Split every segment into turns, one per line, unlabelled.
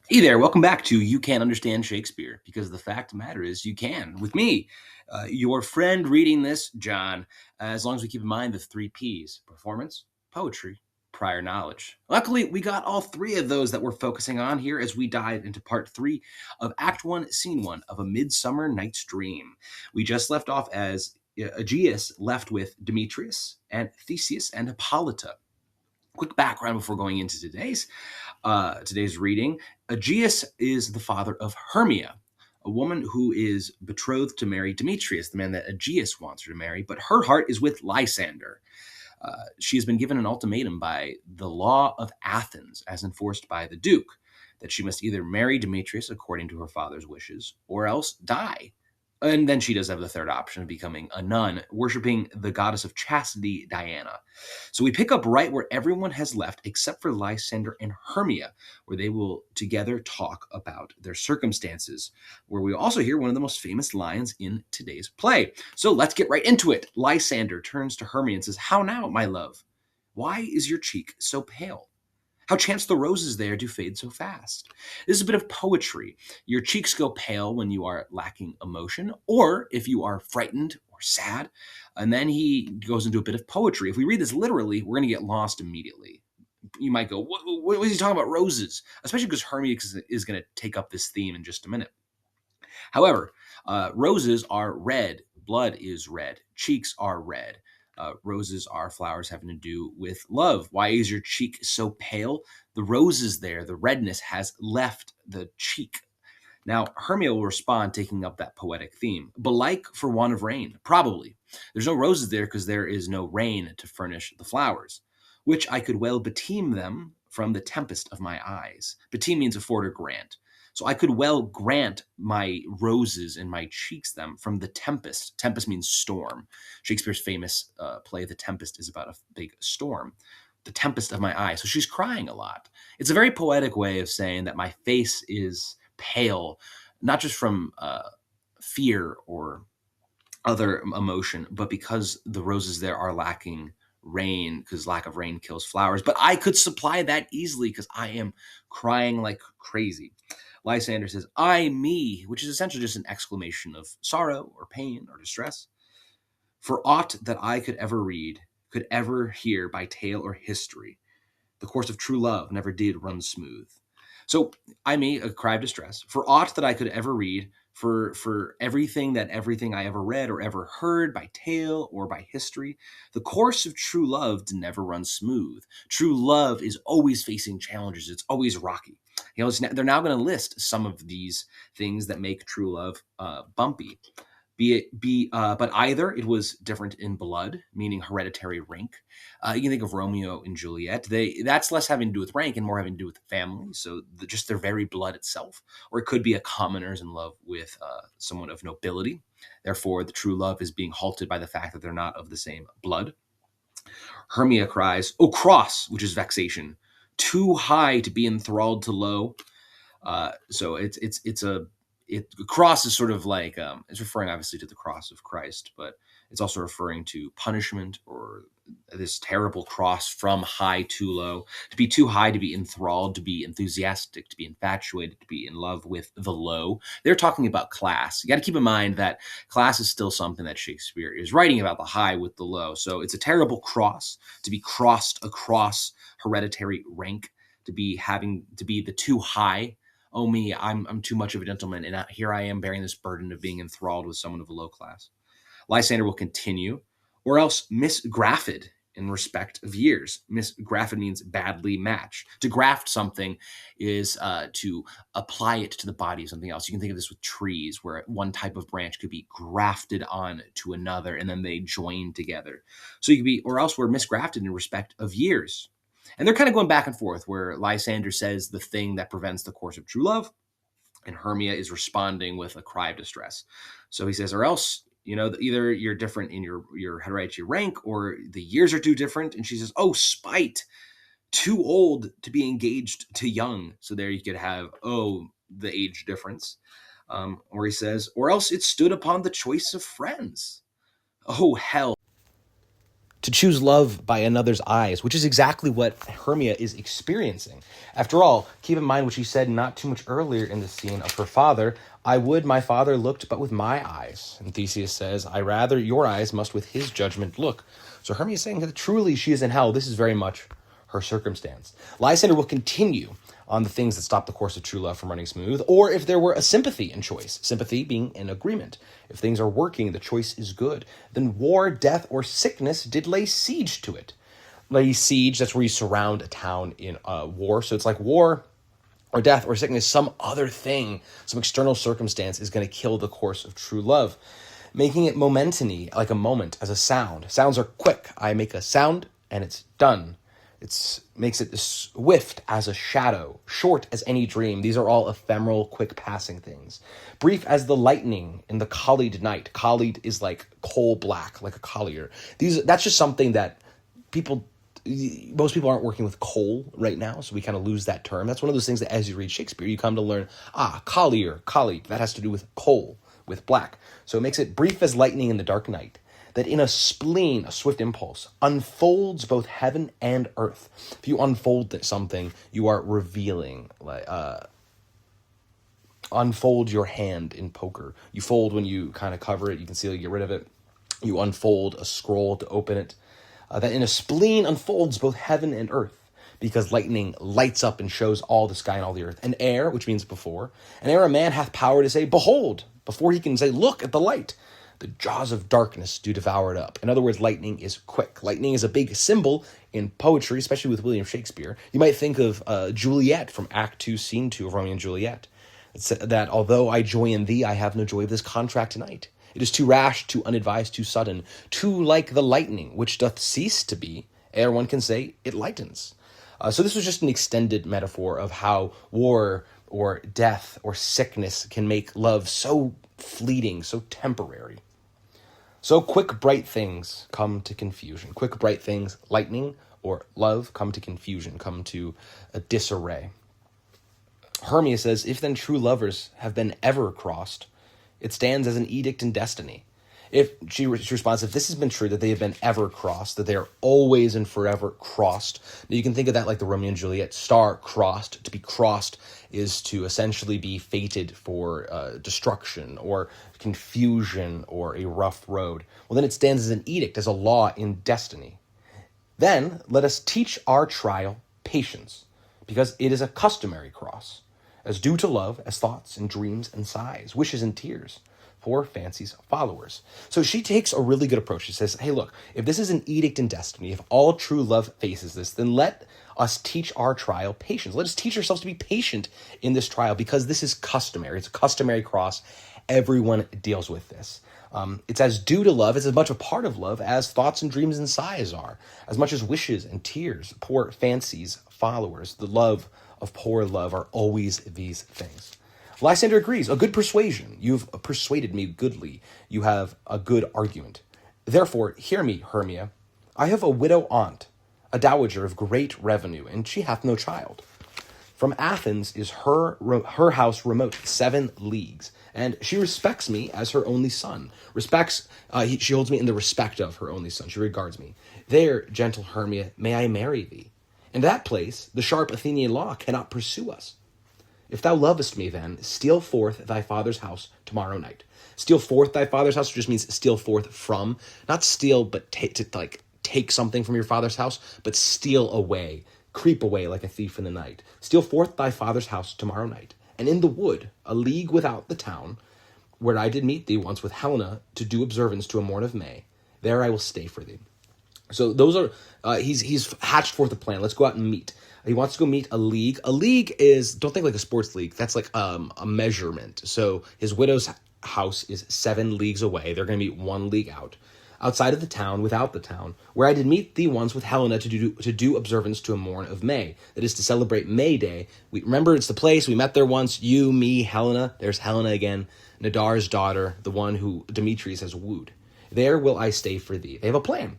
Hey there, welcome back to You Can't Understand Shakespeare, because the fact of the matter is you can, with me, your friend reading this, John, as long as we keep in mind the three P's: performance, poetry, prior knowledge. Luckily, we got all three of those that we're focusing on here as we dive into part three of Act 1, Scene 1 of A Midsummer Night's Dream. We just left off as Aegeus left with Demetrius and Theseus and Hippolyta. Quick background before going into today's reading. Aegeus is the father of Hermia, a woman who is betrothed to marry Demetrius, the man that Aegeus wants her to marry, but her heart is with Lysander. She has been given an ultimatum by the law of Athens, as enforced by the Duke, that she must either marry Demetrius according to her father's wishes or else die. And then she does have the third option of becoming a nun, worshiping the goddess of chastity, Diana. So we pick up right where everyone has left except for Lysander and Hermia, where they will together talk about their circumstances, where we also hear one of the most famous lines in today's play. So let's get right into it. Lysander turns to Hermia and says, "How now, my love? Why is your cheek so pale? How chance the roses there do fade so fast?" This is a bit of poetry. Your cheeks go pale when you are lacking emotion, or if you are frightened or sad. And then he goes into a bit of poetry. If we read this literally, we're going to get lost immediately. You might go, what was he talking about roses? Especially because Hermia is going to take up this theme in just a minute. However, roses are red, blood is red, cheeks are red. Roses are flowers having to do with love. Why is your cheek so pale? The roses there, the redness has left the cheek. Now, Hermia will respond, taking up that poetic theme. Belike for want of rain, probably. There's no roses there because there is no rain to furnish the flowers, which I could well beteem them from the tempest of my eyes. Beteem means afford or grant. So I could well grant my roses and my cheeks them from the tempest. Tempest means storm. Shakespeare's famous play, The Tempest, is about a big storm. The tempest of my eye. So she's crying a lot. It's a very poetic way of saying that my face is pale, not just from fear or other emotion, but because the roses there are lacking rain, because lack of rain kills flowers. But I could supply that easily because I am crying like crazy. Lysander says, "I, me," which is essentially just an exclamation of sorrow or pain or distress. "For aught that I could ever read, could ever hear by tale or history, the course of true love never did run smooth." So I may a cry of distress for aught that I could ever read, for everything I ever read or ever heard by tale or by history. The course of true love did never run smooth. True love is always facing challenges. It's always rocky. They're now going to list some of these things that make true love bumpy. But either it was different in blood, meaning hereditary rank. You can think of Romeo and Juliet. That's less having to do with rank and more having to do with family. So just their very blood itself. Or it could be a commoner's in love with someone of nobility. Therefore, the true love is being halted by the fact that they're not of the same blood. Hermia cries, "O cross," which is vexation, "too high to be enthralled to low." So cross is sort of like it's referring obviously to the cross of Christ, but it's also referring to punishment or this terrible cross from high to low. To be too high, to be enthralled, to be enthusiastic, to be infatuated, to be in love with the low. They're talking about class. You got to keep in mind that class is still something that Shakespeare is writing about, the high with the low. So it's a terrible cross to be crossed across hereditary rank, to be having to be the too high. Oh me, I'm too much of a gentleman, and here I am bearing this burden of being enthralled with someone of a low class. Lysander will continue, or else misgrafted in respect of years. Misgrafted means badly matched. To graft something is to apply it to the body of something else. You can think of this with trees, where one type of branch could be grafted on to another, and then they join together. So you could be, or else we're misgrafted in respect of years. And they're kind of going back and forth, where Lysander says the thing that prevents the course of true love, and Hermia is responding with a cry of distress. So he says, or else, either you're different in your hereditary rank, or the years are too different. And she says, "Oh, spite, too old to be engaged to young." So there you could have, the age difference. Or he says, or else it stood upon the choice of friends. Oh, hell. to choose love by another's eyes, which is exactly what Hermia is experiencing. After all, keep in mind what she said not too much earlier in the scene of her father, I would my father looked but with my eyes. And Theseus says, I rather your eyes must with his judgment look. So Hermia is saying that truly she is in hell. This is very much her circumstance. Lysander will continue on the things that stop the course of true love from running smooth, or if there were a sympathy in choice, sympathy being an agreement. If things are working, the choice is good, then war, death, or sickness did lay siege to it. Lay siege, that's where you surround a town in war. So it's like war or death or sickness, some other thing, some external circumstance is going to kill the course of true love, making it momentany, like a moment, as a sound. Sounds are quick. I make a sound and it's done. It makes it swift as a shadow, short as any dream. These are all ephemeral, quick passing things. Brief as the lightning in the collied night. Collied is like coal black, like a collier. That's just something that most people aren't working with coal right now, so we kind of lose that term. That's one of those things that as you read Shakespeare, you come to learn, collier, collied, that has to do with coal, with black. So it makes it brief as lightning in the dark night, that in a spleen, a swift impulse, unfolds both heaven and earth. If you unfold something, you are revealing, unfold your hand in poker. You fold when you kind of cover it, you conceal it, get rid of it. You unfold a scroll to open it. That in a spleen unfolds both heaven and earth, because lightning lights up and shows all the sky and all the earth. And ere, which means before, and ere a man hath power to say, behold, before he can say, look at the light, the jaws of darkness do devour it up. In other words, lightning is quick. Lightning is a big symbol in poetry, especially with William Shakespeare. You might think of Juliet from Act 2, Scene 2 of Romeo and Juliet. It's that although I joy in thee, I have no joy of this contract tonight. It is too rash, too unadvised, too sudden, too like the lightning, which doth cease to be, ere one can say it lightens. So this was just an extended metaphor of how war or death or sickness can make love so fleeting, so temporary. So quick, bright things come to confusion. Quick, bright things, lightning or love, come to confusion, come to a disarray. Hermia says, if then true lovers have been ever crossed, it stands as an edict in destiny. If she responds, if this has been true, that they have been ever crossed, that they are always and forever crossed. Now you can think of that like the Romeo and Juliet star crossed. To be crossed is to essentially be fated for destruction or confusion or a rough road. Well, then it stands as an edict, as a law in destiny. Then let us teach our trial patience, because it is a customary cross, as due to love as thoughts and dreams and sighs, wishes and tears, for fancy's followers. So she takes a really good approach. She says, hey, look, if this is an edict in destiny, if all true love faces this, then let us teach our trial patience. Let us teach ourselves to be patient in this trial, because this is customary. It's a customary cross. Everyone deals with this. It's as due to love, it's as much a part of love as thoughts and dreams and sighs are, as much as wishes and tears, poor fancy's followers. The love of poor love are always these things. Lysander agrees. A good persuasion. You've persuaded me goodly. You have a good argument. Therefore, hear me, Hermia. I have a widow aunt, a dowager of great revenue, and she hath no child. From Athens is her house remote 7 leagues, and she respects me as her only son. She holds me in the respect of her only son. She regards me. There, gentle Hermia, may I marry thee. In that place, the sharp Athenian law cannot pursue us. If thou lovest me, then, steal forth thy father's house tomorrow night. Steal forth thy father's house just means steal forth from, not steal, but take something from your father's house, but steal away, creep away like a thief in the night. Steal forth thy father's house tomorrow night, and in the wood, a league without the town, where I did meet thee once with Helena to do observance to a morn of May, there I will stay for thee. So those are, he's hatched forth a plan. Let's go out and meet. He wants to go meet a league. A league is, don't think like a sports league. That's like a measurement. So his widow's house is 7 leagues away. They're going to meet 1 league out. Outside of the town, without the town, where I did meet thee once with Helena to do observance to a morn of May. That is to celebrate May Day. We remember it's the place. We met there once. You, me, Helena. There's Helena again. Nadar's daughter, the one who Demetrius has wooed. There will I stay for thee. They have a plan.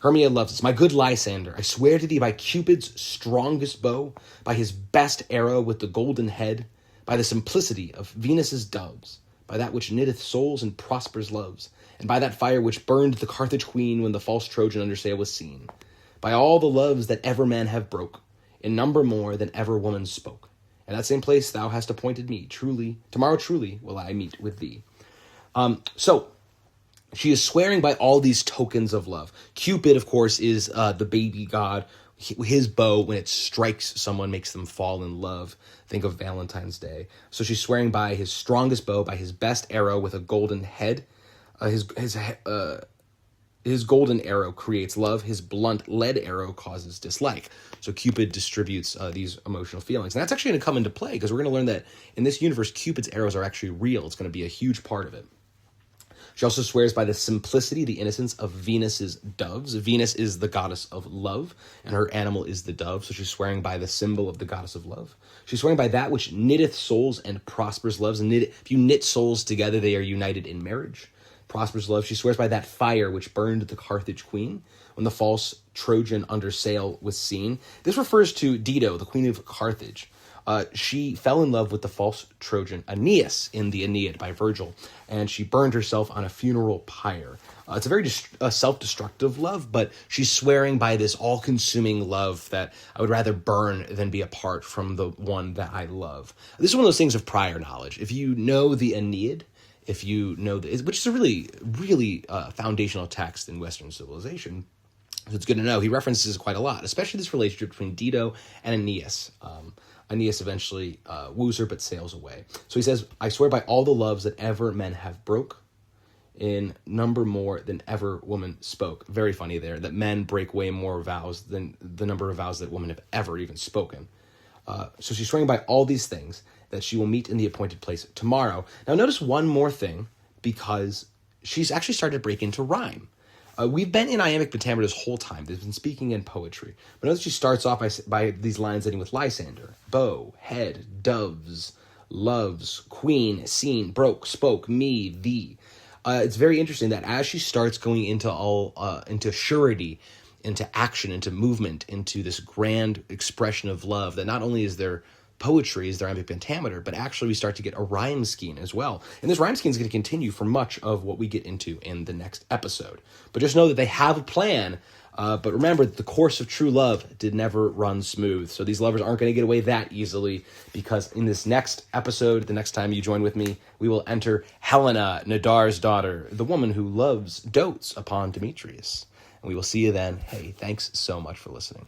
Hermia loves us. My good Lysander, I swear to thee by Cupid's strongest bow, by his best arrow with the golden head, by the simplicity of Venus's doves,
by that which knitteth souls and prospers loves, and by that fire which burned the Carthage queen when the false Trojan under sail was seen, by all the loves that ever man have broke, in number more than ever woman spoke. In that same place thou hast appointed me, truly, tomorrow truly will I meet with thee. So she is swearing by all these tokens of love. Cupid, of course, is the baby god. His bow, when it strikes someone, makes them fall in love. Think of Valentine's Day. So she's swearing by his strongest bow, by his best arrow with a golden head. His golden arrow creates love. His blunt lead arrow causes dislike. So Cupid distributes these emotional feelings. And that's actually going to come into play because we're going to learn that in this universe, Cupid's arrows are actually real. It's going to be a huge part of it. She also swears by the simplicity, the innocence of Venus's doves. Venus is the goddess of love, and her animal is the dove. So she's swearing by the symbol of the goddess of love. She's swearing by that which knitteth souls and prospers loves. And if you knit souls together, they are united in marriage. Prospers love. She swears by that fire which burned the Carthage queen when the false Trojan under sail was seen. This refers to Dido, the queen of Carthage. She fell in love with the false Trojan Aeneas in the Aeneid by Virgil, and she burned herself on a funeral pyre. It's a very self-destructive love, but she's swearing by this all-consuming love that I would rather burn than be apart from the one that I love. This is one of those things of prior knowledge. If you know the Aeneid, if you know, which is a really, really foundational text in Western civilization, so it's good to know. He references quite a lot, especially this relationship between Dido and Aeneas. Aeneas eventually woos her but sails away. So he says, I swear by all the loves that ever men have broke, in number more than ever woman spoke. Very funny there, that men break way more vows than the number of vows that women have ever even spoken. So she's swearing by all these things that she will meet in the appointed place tomorrow. Now notice one more thing, because she's actually started to break into rhyme. We've been in iambic pentameter this whole time. They've been speaking in poetry. But notice she starts off by these lines ending with Lysander. Bow, head, doves, loves, queen, seen, broke, spoke, me, thee. It's very interesting that as she starts going into surety, into action, into movement, into this grand expression of love, that not only is there poetry, is there iambic pentameter, but actually we start to get a rhyme scheme as well. And this rhyme scheme is going to continue for much of what we get into in the next episode. But just know that they have a plan. But remember that the course of true love did never run smooth. So these lovers aren't going to get away that easily, because in this next episode, the next time you join with me, we will enter Helena, Nadar's daughter, the woman who dotes upon Demetrius. And we will see you then. Hey, thanks so much for listening.